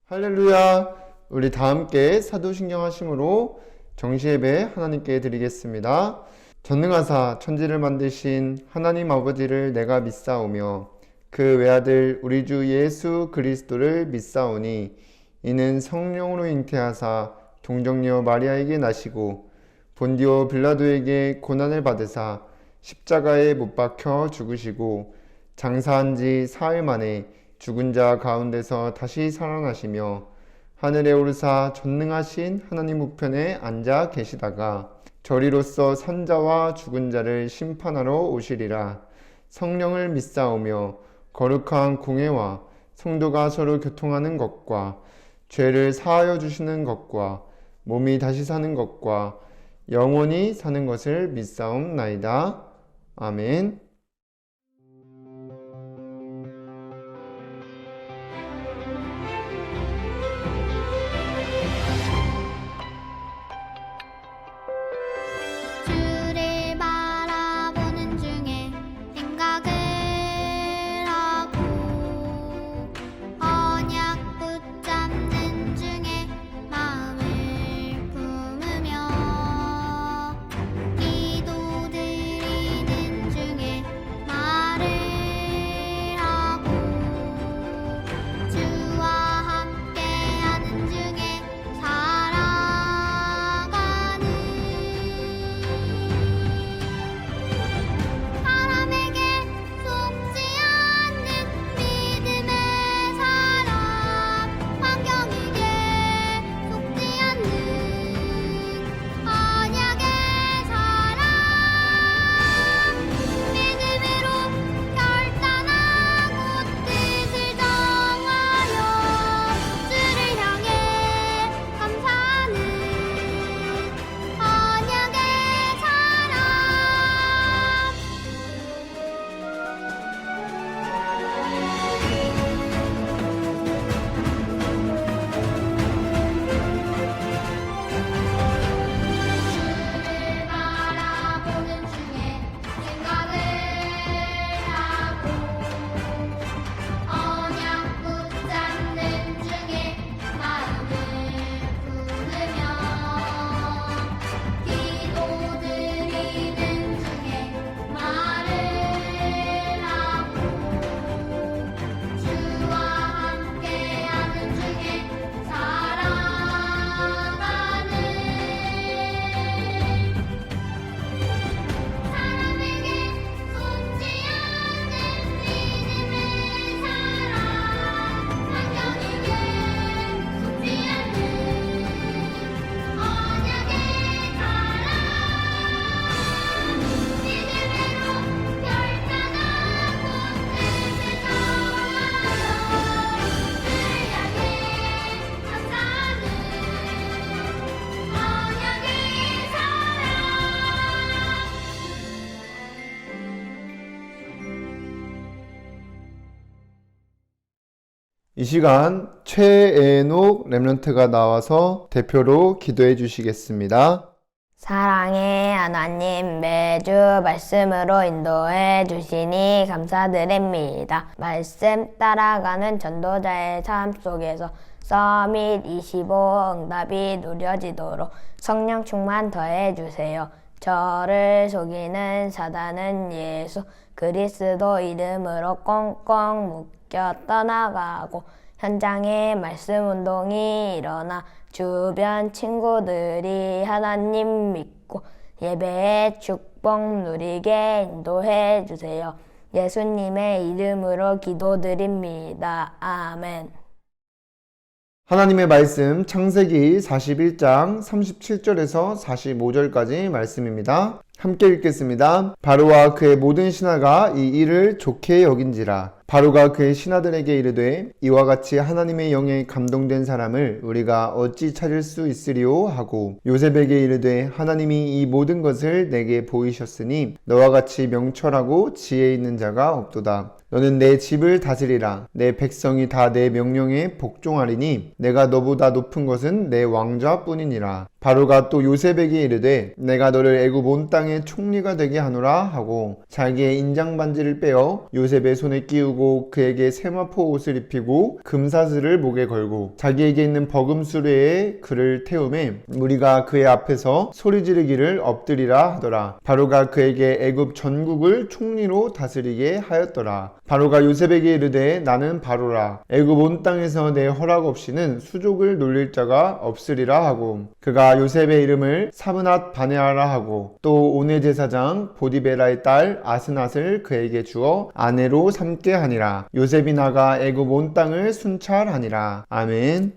할렐루야. 우리 다 함께 사도신경 하심으로 정시예배 하나님께 드리겠습니다. 전능하사 천지를 만드신 하나님 아버지를 내가 믿사오며 그 외아들 우리 주 예수 그리스도를 믿사오니 이는 성령으로 잉태하사 동정녀 마리아에게 나시고 본디오 빌라도에게 고난을 받으사 십자가에 못 박혀 죽으시고 장사한 지 사흘 만에 죽은 자 가운데서 다시 살아나시며 하늘에 오르사 전능하신 하나님 우편에 앉아 계시다가 저리로서 산자와 죽은 자를 심판하러 오시리라. 성령을 믿사오며 거룩한 공회와 성도가 서로 교통하는 것과 죄를 사하여 주시는 것과 몸이 다시 사는 것과 영원히 사는 것을 믿사옵나이다. 아멘. 주를 바라보는 중에 생각을 하고 언약 붙잡는 중에 마음을 품으며 기도드리는 중에 말을 하고 주와 함께하는 중에 살아가는 사람에게 속지 않는 믿음의 사람, 환경에게 속지 않는 언약의 사람, 믿음으로 결단하고 뜻을 정하여 주를 향해 감사하는 언약의 사람. 주를 바라보는 중에 생각을 하고 언약 붙잡는 중에 마음을 품으며 기도드리는 중에 말을 하고 주와 함께하는 중에 살아가는 사람에게 속지 않는 믿음의 사람, 환경에게 속지 않는 언약의 사람, 믿음으로 결단하고 뜻을 정하여 주를 향해 감사하는 언약의 사람. 이 시간 최애녹 렘넌트가 나와서 대표로 기도해 주시겠습니다. 사랑의 하나님, 매주 말씀으로 인도해 주시니 감사드립니다. 말씀 따라가는 전도자의 삶 속에서 서밋 25 응답이 누려지도록 성령 충만 더해 주세요. 저를 속이는 사단은 예수 그리스도 이름으로 꽁꽁 묶여 떠나가고 현장에 말씀 운동이 일어나 주변 친구들이 하나님 믿고 예배의 축복 누리게 인도해 주세요. 예수님의 이름으로 기도드립니다. 아멘. 하나님의 말씀 창세기 41장 37절에서 45절까지 말씀입니다. 함께 읽겠습니다. 바로와 그의 모든 신하가 이 일을 좋게 여긴지라. 바로가 그의 신하들에게 이르되 이와 같이 하나님의 영에 감동된 사람을 우리가 어찌 찾을 수 있으리오 하고 요셉에게 이르되 하나님이 이 모든 것을 내게 보이셨으니 너와 같이 명철하고 지혜 있는 자가 없도다. 너는 내 집을 다스리라. 내 백성이 다 내 명령에 복종하리니 내가 너보다 높은 것은 내 왕좌뿐이니라. 바로가 또 요셉에게 이르되 내가 너를 애굽 온 땅의 총리가 되게 하노라 하고 자기의 인장 반지를 빼어 요셉의 손에 끼우고 그에게 세마포 옷을 입히고 금사슬을 목에 걸고 자기에게 있는 버금수레에 그를 태우매 무리가 그의 앞에서 소리 지르기를 엎드리라 하더라. 바로가 그에게 애굽 전국을 총리로 다스리게 하였더라. 바로가 요셉에게 이르되 나는 바로라. 애굽 온 땅에서 내 허락 없이는 수족을 놀릴 자가 없으리라 하고 그가 요셉의 이름을 사브낫 바네아라 하고 또 오네 제사장 보디베라의 딸 아스낫을 그에게 주어 아내로 삼게 하니라. 요셉이 나가 애굽 온 땅을 순찰하니라. 아멘.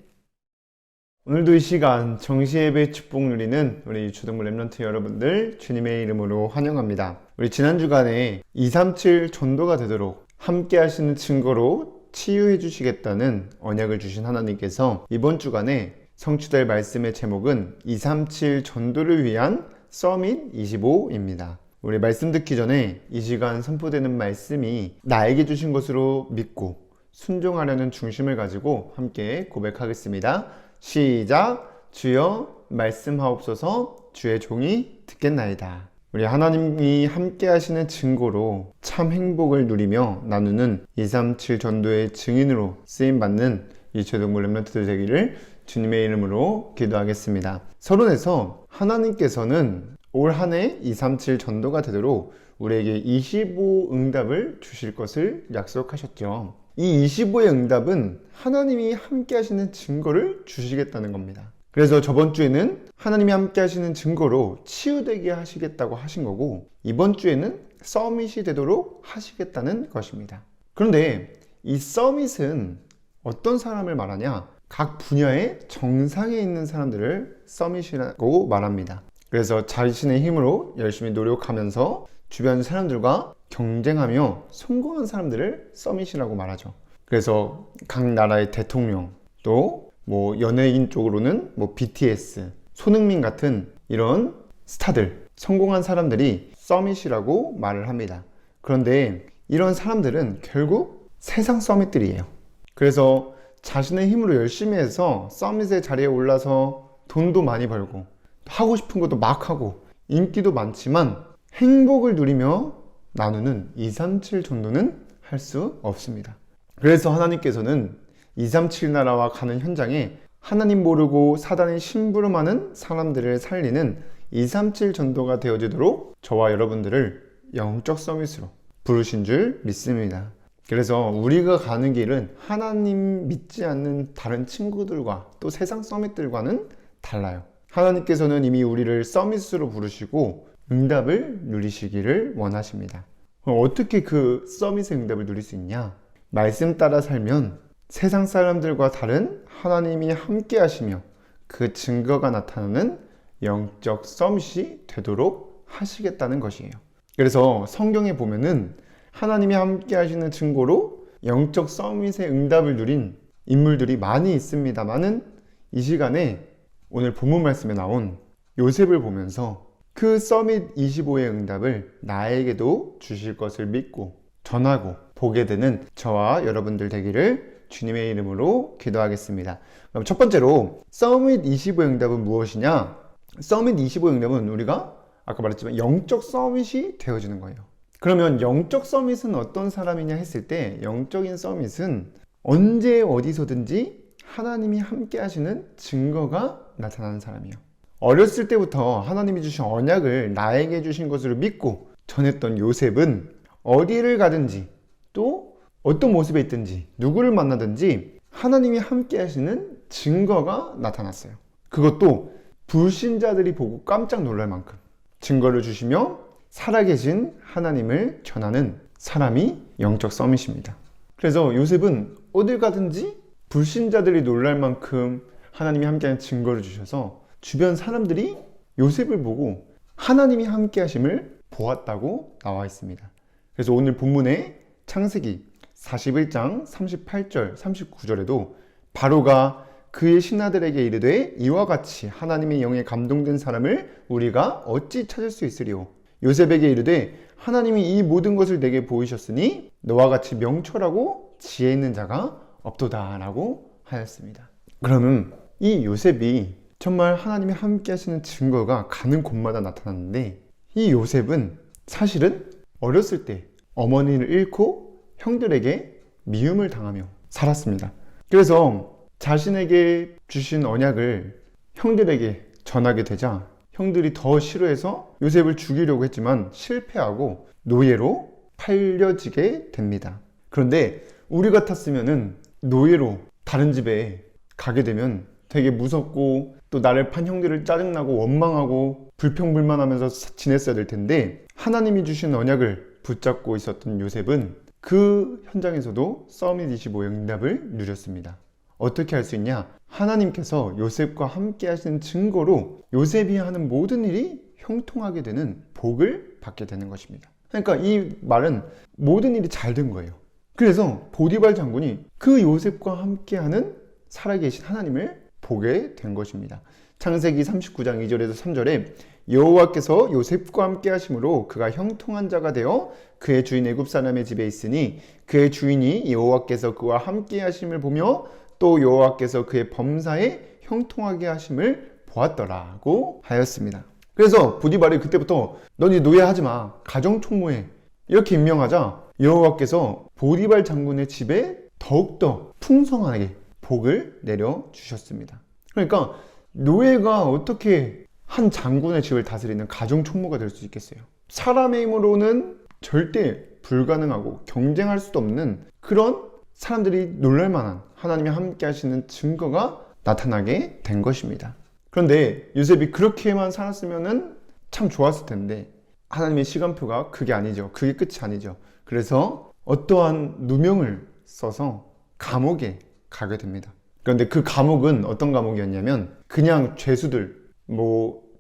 오늘도 이 시간 정시예배 축복 누리는 우리 주동부 렘넌트 여러분들 주님의 이름으로 환영합니다. 우리 지난 주간에 237 전도가 되도록 함께 하시는 증거로 치유해 주시겠다는 언약을 주신 하나님께서 이번 주간에 성취될 말씀의 제목은 237 전도를 위한 서밋 25입니다. 우리 말씀 듣기 전에 이 시간 선포되는 말씀이 나에게 주신 것으로 믿고 순종하려는 중심을 가지고 함께 고백하겠습니다. 시작! 주여 말씀하옵소서. 주의 종이 듣겠나이다. 우리 하나님이 함께 하시는 증거로 참 행복을 누리며 나누는 237 전도의 증인으로 쓰임받는 이 최동부 렘넌트들 되기를 주님의 이름으로 기도하겠습니다. 서론에서 하나님께서는 올 한 해 237 전도가 되도록 우리에게 25 응답을 주실 것을 약속하셨죠. 이 25의 응답은 하나님이 함께 하시는 증거를 주시겠다는 겁니다. 그래서 저번 주에는 하나님이 함께 하시는 증거로 치유되게 하시겠다고 하신 거고 이번 주에는 서밋이 되도록 하시겠다는 것입니다. 그런데 이 서밋은 어떤 사람을 말하냐? 각 분야의 정상에 있는 사람들을 서밋이라고 말합니다. 그래서 자신의 힘으로 열심히 노력하면서 주변 사람들과 경쟁하며 성공한 사람들을 서밋이라고 말하죠. 그래서 각 나라의 대통령 또 연예인 쪽으로는 BTS, 손흥민 같은 이런 스타들, 성공한 사람들이 서밋이라고 말을 합니다. 그런데 이런 사람들은 결국 세상 서밋들이에요. 그래서 자신의 힘으로 열심히 해서 서밋의 자리에 올라서 돈도 많이 벌고 하고 싶은 것도 막 하고 인기도 많지만 행복을 누리며 나누는 237 전도는 할 수 없습니다. 그래서 하나님께서는 237 나라와 가는 현장에 하나님 모르고 사단의 심부름하는 사람들을 살리는 237 전도가 되어지도록 저와 여러분들을 영적 서밋으로 부르신 줄 믿습니다. 그래서 우리가 가는 길은 하나님 믿지 않는 다른 친구들과 또 세상 서밋들과는 달라요. 하나님께서는 이미 우리를 서밋으로 부르시고 응답을 누리시기를 원하십니다. 어떻게 그 서밋의 응답을 누릴 수 있냐? 말씀 따라 살면 세상 사람들과 다른 하나님이 함께 하시며 그 증거가 나타나는 영적 서밋이 되도록 하시겠다는 것이에요. 그래서 성경에 보면은 하나님이 함께 하시는 증거로 영적 서밋의 응답을 누린 인물들이 많이 있습니다만은 이 시간에 오늘 본문 말씀에 나온 요셉을 보면서 그 서밋 25의 응답을 나에게도 주실 것을 믿고 전하고 보게 되는 저와 여러분들 되기를 주님의 이름으로 기도하겠습니다. 그럼 첫 번째로 서밋 25의 응답은 무엇이냐? 서밋 25의 응답은 우리가 아까 말했지만 영적 서밋이 되어지는 거예요. 그러면 영적 서밋은 어떤 사람이냐 했을 때 영적인 서밋은 언제 어디서든지 하나님이 함께 하시는 증거가 나타나는 사람이에요. 어렸을 때부터 하나님이 주신 언약을 나에게 주신 것으로 믿고 전했던 요셉은 어디를 가든지 또 어떤 모습에 있든지 누구를 만나든지 하나님이 함께 하시는 증거가 나타났어요. 그것도 불신자들이 보고 깜짝 놀랄 만큼 증거를 주시며 살아계신 하나님을 전하는 사람이 영적 서밋입니다. 그래서 요셉은 어딜 가든지 불신자들이 놀랄 만큼 하나님이 함께하는 증거를 주셔서 주변 사람들이 요셉을 보고 하나님이 함께 하심을 보았다고 나와 있습니다. 그래서 오늘 본문에 창세기 41장 38절 39절에도 바로가 그의 신하들에게 이르되 이와 같이 하나님의 영에 감동된 사람을 우리가 어찌 찾을 수 있으리요. 요셉에게 이르되 하나님이 이 모든 것을 내게 보이셨으니 너와 같이 명철하고 지혜 있는 자가 없도다 라고 하였습니다. 그러면 이 요셉이 정말 하나님이 함께 하시는 증거가 가는 곳마다 나타났는데, 이 요셉은 사실은 어렸을 때 어머니를 잃고 형들에게 미움을 당하며 살았습니다. 그래서 자신에게 주신 언약을 형들에게 전하게 되자 형들이 더 싫어해서 요셉을 죽이려고 했지만 실패하고 노예로 팔려지게 됩니다. 그런데 우리 같았으면은 노예로 다른 집에 가게 되면 되게 무섭고 또 나를 판 형들을 짜증나고 원망하고 불평불만하면서 지냈어야 될 텐데, 하나님이 주신 언약을 붙잡고 있었던 요셉은 그 현장에서도 서밋 25 응답을 누렸습니다. 어떻게 할 수 있냐? 하나님께서 요셉과 함께 하시는 증거로 요셉이 하는 모든 일이 형통하게 되는 복을 받게 되는 것입니다. 그러니까 이 말은 모든 일이 잘 된 거예요. 그래서 보디발 장군이 그 요셉과 함께하는 살아계신 하나님을 보게 된 것입니다. 창세기 39장 2절에서 3절에 여호와께서 요셉과 함께 하심으로 그가 형통한 자가 되어 그의 주인 애굽 사람의 집에 있으니 그의 주인이 여호와께서 그와 함께 하심을 보며 또 여호와께서 그의 범사에 형통하게 하심을 보았더라고 하였습니다. 그래서 보디발이 그때부터 너니 노예하지 마, 가정총무해 이렇게 임명하자 여호와께서 보디발 장군의 집에 더욱더 풍성하게 복을 내려주셨습니다. 그러니까 노예가 어떻게 한 장군의 집을 다스리는 가정총무가 될 수 있겠어요? 사람의 힘으로는 절대 불가능하고 경쟁할 수도 없는 그런 사람들이 놀랄만한 하나님이 함께 하시는 증거가 나타나게 된 것입니다. 그런데 요셉이 그렇게만 살았으면 참 좋았을 텐데 하나님의 시간표가 그게 아니죠. 그게 끝이 아니죠. 그래서 어떠한 누명을 써서 감옥에 가게 됩니다. 그런데 그 감옥은 어떤 감옥이었냐면 그냥 죄수들,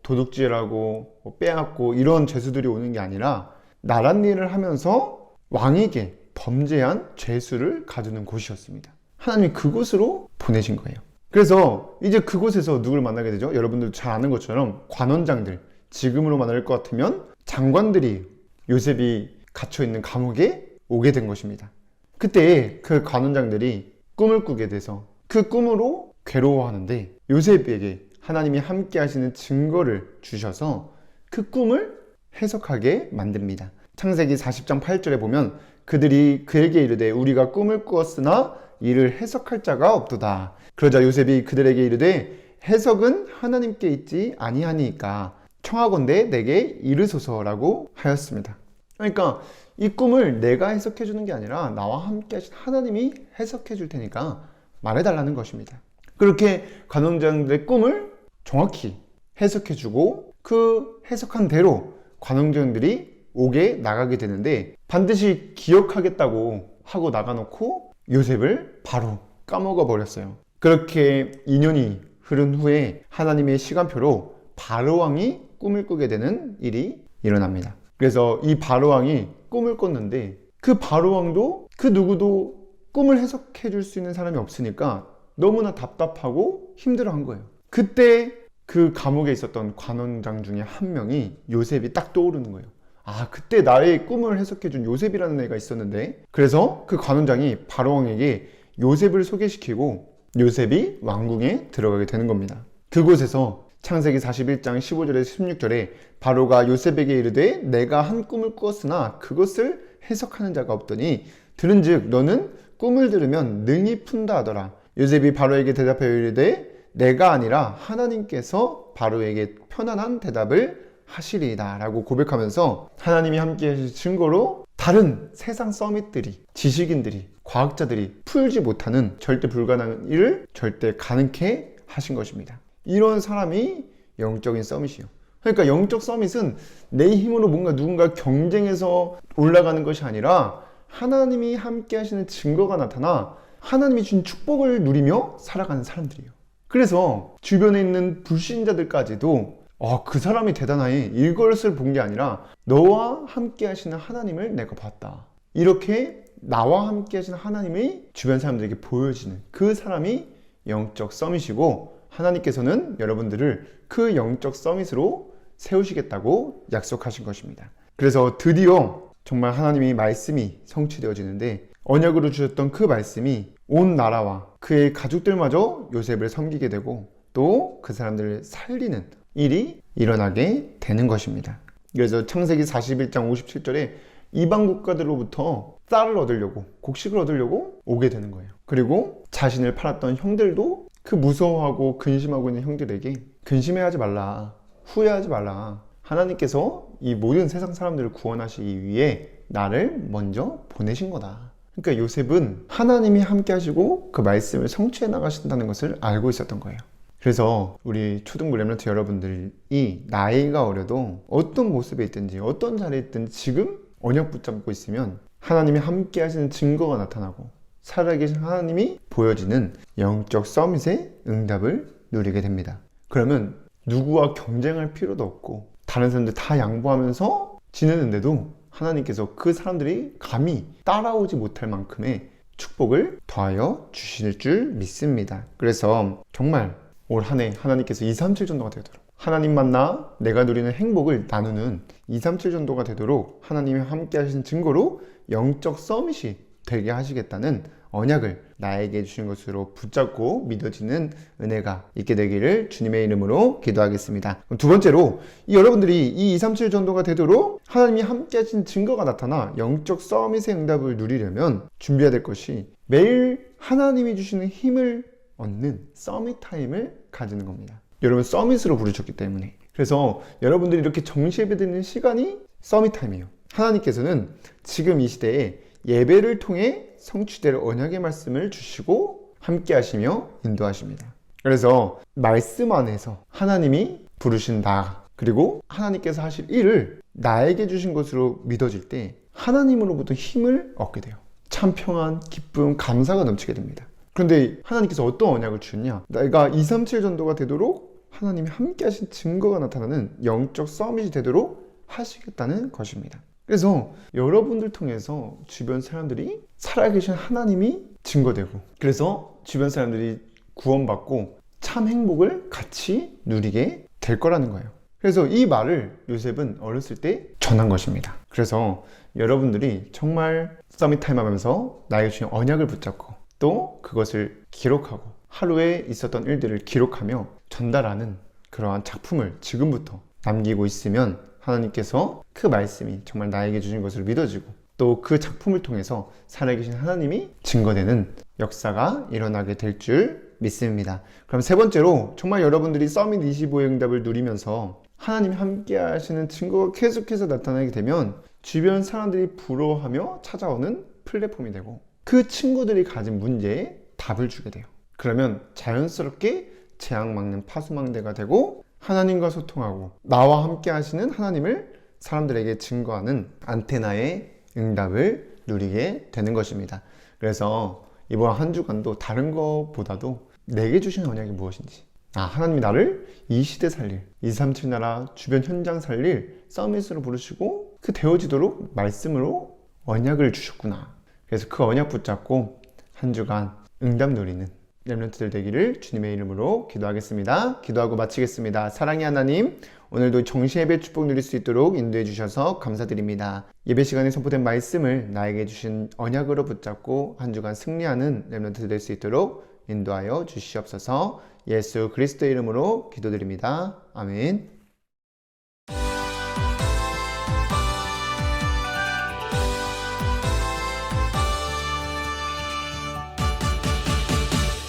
도둑질하고 빼앗고 이런 죄수들이 오는 게 아니라 나랏 일을 하면서 왕에게 범죄한 죄수를 가두는 곳이었습니다. 하나님이 그곳으로 보내신 거예요. 그래서 이제 그곳에서 누구를 만나게 되죠? 여러분들 잘 아는 것처럼 관원장들, 지금으로 말할 것 같으면 장관들이 요셉이 갇혀있는 감옥에 오게 된 것입니다. 그때 그 관원장들이 꿈을 꾸게 돼서 그 꿈으로 괴로워하는데 요셉에게 하나님이 함께 하시는 증거를 주셔서 그 꿈을 해석하게 만듭니다. 창세기 40장 8절에 보면 그들이 그에게 이르되 우리가 꿈을 꾸었으나 이를 해석할 자가 없도다. 그러자 요셉이 그들에게 이르되 해석은 하나님께 있지 아니하니까 청하건대 내게 이르소서라고 하였습니다. 그러니까 이 꿈을 내가 해석해 주는 게 아니라 나와 함께 하신 하나님이 해석해 줄 테니까 말해달라는 것입니다. 그렇게 관원장들의 꿈을 정확히 해석해 주고 그 해석한 대로 관원장들이 옥에 나가게 되는데 반드시 기억하겠다고 하고 나가놓고 요셉을 바로 까먹어 버렸어요. 그렇게 2년이 흐른 후에 하나님의 시간표로 바로왕이 꿈을 꾸게 되는 일이 일어납니다. 그래서 이 바로왕이 꿈을 꿨는데 그 바로왕도 그 누구도 꿈을 해석해 줄 수 있는 사람이 없으니까 너무나 답답하고 힘들어한 거예요. 그때 그 감옥에 있었던 관원장 중에 한 명이 요셉이 딱 떠오르는 거예요. 아, 그때 나의 꿈을 해석해 준 요셉이라는 애가 있었는데. 그래서 그 관원장이 바로왕에게 요셉을 소개시키고 요셉이 왕궁에 들어가게 되는 겁니다. 그곳에서 창세기 41장 15절에서 16절에 바로가 요셉에게 이르되 내가 한 꿈을 꾸었으나 그것을 해석하는 자가 없더니 들은즉 너는 꿈을 들으면 능히 푼다 하더라. 요셉이 바로에게 대답하여 이르되 내가 아니라 하나님께서 바로에게 편안한 대답을 하시리이다 라고 고백하면서 하나님이 함께 하실 증거로 다른 세상 서밋들이, 지식인들이, 과학자들이 풀지 못하는 절대 불가능한 일을 절대 가능케 하신 것입니다. 이런 사람이 영적인 서밋이요. 그러니까 영적 서밋은 내 힘으로 뭔가 누군가 경쟁해서 올라가는 것이 아니라 하나님이 함께 하시는 증거가 나타나 하나님이 준 축복을 누리며 살아가는 사람들이에요. 그래서 주변에 있는 불신자들까지도 그 사람이 대단하니 이것을 본 게 아니라 너와 함께 하시는 하나님을 내가 봤다. 이렇게 나와 함께 하시는 하나님이 주변 사람들에게 보여지는 그 사람이 영적 서밋이고, 하나님께서는 여러분들을 그 영적 서밋으로 세우시겠다고 약속하신 것입니다. 그래서 드디어 정말 하나님의 말씀이 성취되어지는데, 언약으로 주셨던 그 말씀이 온 나라와 그의 가족들마저 요셉을 섬기게 되고 또 그 사람들을 살리는 일이 일어나게 되는 것입니다. 그래서 창세기 41장 57절에 이방 국가들로부터 쌀을 얻으려고, 곡식을 얻으려고 오게 되는 거예요. 그리고 자신을 팔았던 형들도 그 무서워하고 근심하고 있는 형들에게 근심해하지 말라, 후회하지 말라, 하나님께서 이 모든 세상 사람들을 구원하시기 위해 나를 먼저 보내신 거다. 그러니까 요셉은 하나님이 함께 하시고 그 말씀을 성취해 나가신다는 것을 알고 있었던 거예요. 그래서 우리 초등부 렘넌트 여러분들이 나이가 어려도 어떤 모습에 있든지 어떤 자리에 있든지 지금 언약 붙잡고 있으면 하나님이 함께 하시는 증거가 나타나고 살아계신 하나님이 보여지는 영적 서밋의 응답을 누리게 됩니다. 그러면 누구와 경쟁할 필요도 없고 다른 사람들 다 양보하면서 지내는데도 하나님께서 그 사람들이 감히 따라오지 못할 만큼의 축복을 더하여 주실 줄 믿습니다. 그래서 정말 올 한 해 하나님께서 237 전도가 되도록, 하나님 만나 내가 누리는 행복을 나누는 237 전도가 되도록 하나님이 함께 하신 증거로 영적 서밋이 되게 하시겠다는 언약을 나에게 주신 것으로 붙잡고 믿어지는 은혜가 있게 되기를 주님의 이름으로 기도하겠습니다. 두 번째로, 여러분들이 이 237 전도가 되도록 하나님이 함께 하신 증거가 나타나 영적 서밋의 응답을 누리려면 준비해야 될 것이 매일 하나님이 주시는 힘을 얻는 서밋 타임을 가지는 겁니다. 여러분 서밋으로 부르셨기 때문에. 그래서 여러분들이 이렇게 정시 예배 드리는 시간이 서밋 타임이에요. 하나님께서는 지금 이 시대에 예배를 통해 성취될 언약의 말씀을 주시고 함께 하시며 인도하십니다. 그래서 말씀 안에서 하나님이 부르신 나, 그리고 하나님께서 하실 일을 나에게 주신 것으로 믿어질 때 하나님으로부터 힘을 얻게 돼요. 참 평안, 기쁨, 감사가 넘치게 됩니다. 그런데 하나님께서 어떤 언약을 주셨냐? 내가 237 전도가 되도록 하나님이 함께 하신 증거가 나타나는 영적 서밋이 되도록 하시겠다는 것입니다. 그래서 여러분들 통해서 주변 사람들이 살아계신 하나님이 증거되고, 그래서 주변 사람들이 구원받고 참 행복을 같이 누리게 될 거라는 거예요. 그래서 이 말을 요셉은 어렸을 때 전한 것입니다. 그래서 여러분들이 정말 서밋 타임 하면서 나에게 주신 언약을 붙잡고 또 그것을 기록하고 하루에 있었던 일들을 기록하며 전달하는 그러한 작품을 지금부터 남기고 있으면 하나님께서 그 말씀이 정말 나에게 주신 것을 믿어지고 또 그 작품을 통해서 살아계신 하나님이 증거되는 역사가 일어나게 될 줄 믿습니다. 그럼 세 번째로, 정말 여러분들이 서밋 25의 응답을 누리면서 하나님이 함께 하시는 증거가 계속해서 나타나게 되면 주변 사람들이 부러워하며 찾아오는 플랫폼이 되고 그 친구들이 가진 문제에 답을 주게 돼요. 그러면 자연스럽게 재앙 막는 파수망대가 되고 하나님과 소통하고 나와 함께 하시는 하나님을 사람들에게 증거하는 안테나의 응답을 누리게 되는 것입니다. 그래서 이번 한 주간도 다른 것보다도 내게 주신 언약이 무엇인지, 하나님이 나를 이 시대 살릴, 237 나라 주변 현장 살릴 서밋으로 부르시고 그 되어지도록 말씀으로 언약을 주셨구나. 그래서 그 언약 붙잡고 한 주간 응답 누리는 렘넌트들 되기를 주님의 이름으로 기도하겠습니다. 기도하고 마치겠습니다. 사랑의 하나님, 오늘도 정시 예배 축복 누릴 수 있도록 인도해 주셔서 감사드립니다. 예배 시간에 선포된 말씀을 나에게 주신 언약으로 붙잡고 한 주간 승리하는 렘넌트들 될 수 있도록 인도하여 주시옵소서. 예수 그리스도의 이름으로 기도드립니다. 아멘.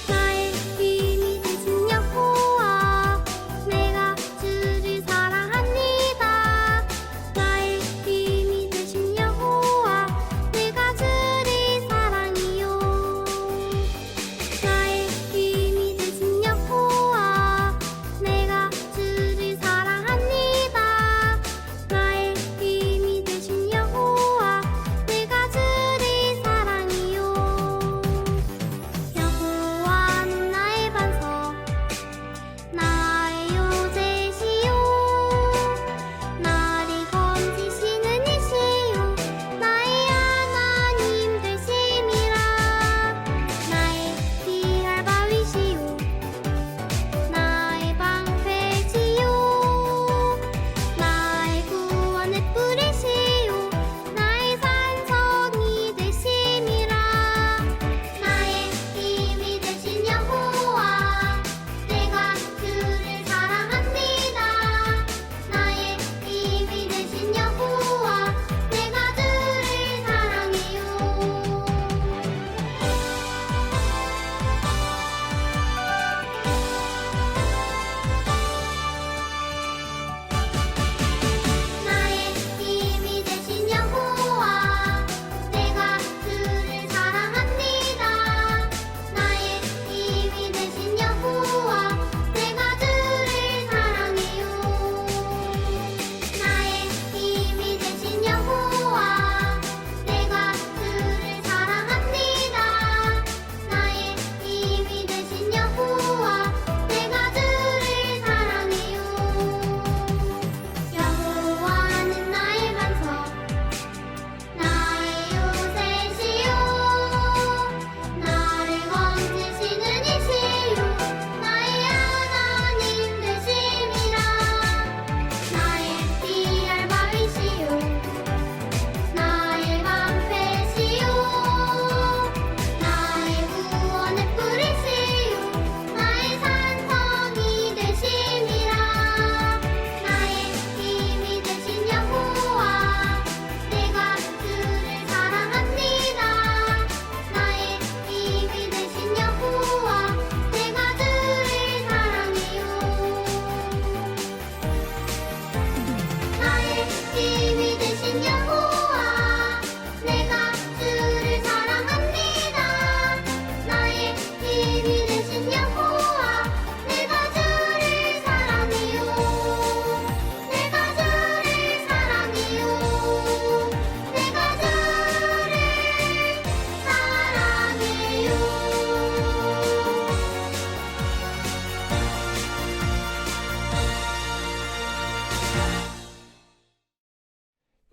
나의 힘이 되신 여호와 내가 주를 사랑합니다. 나의 힘이 되신 여호와 내가 주를 사랑해요. 나의 힘이 되신 여호와 내가 주를 사랑합니다.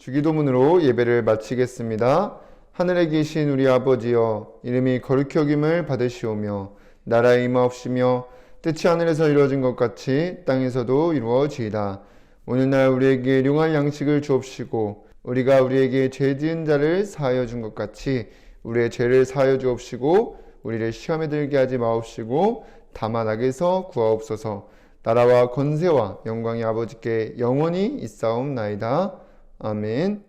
주기도문으로 예배를 마치겠습니다. 하늘에 계신 우리 아버지여, 이름이 거룩히 여김을 받으시오며 나라의 임하옵시며 뜻이 하늘에서 이루어진 것 같이 땅에서도 이루어지이다. 오늘날 우리에게 일용할 양식을 주옵시고 우리가 우리에게 죄 지은 자를 사하여 준 것 같이 우리의 죄를 사하여 주옵시고 우리를 시험에 들게 하지 마옵시고 다만 악에서 구하옵소서. 나라와 권세와 영광이 아버지께 영원히 있사옵나이다. 아멘.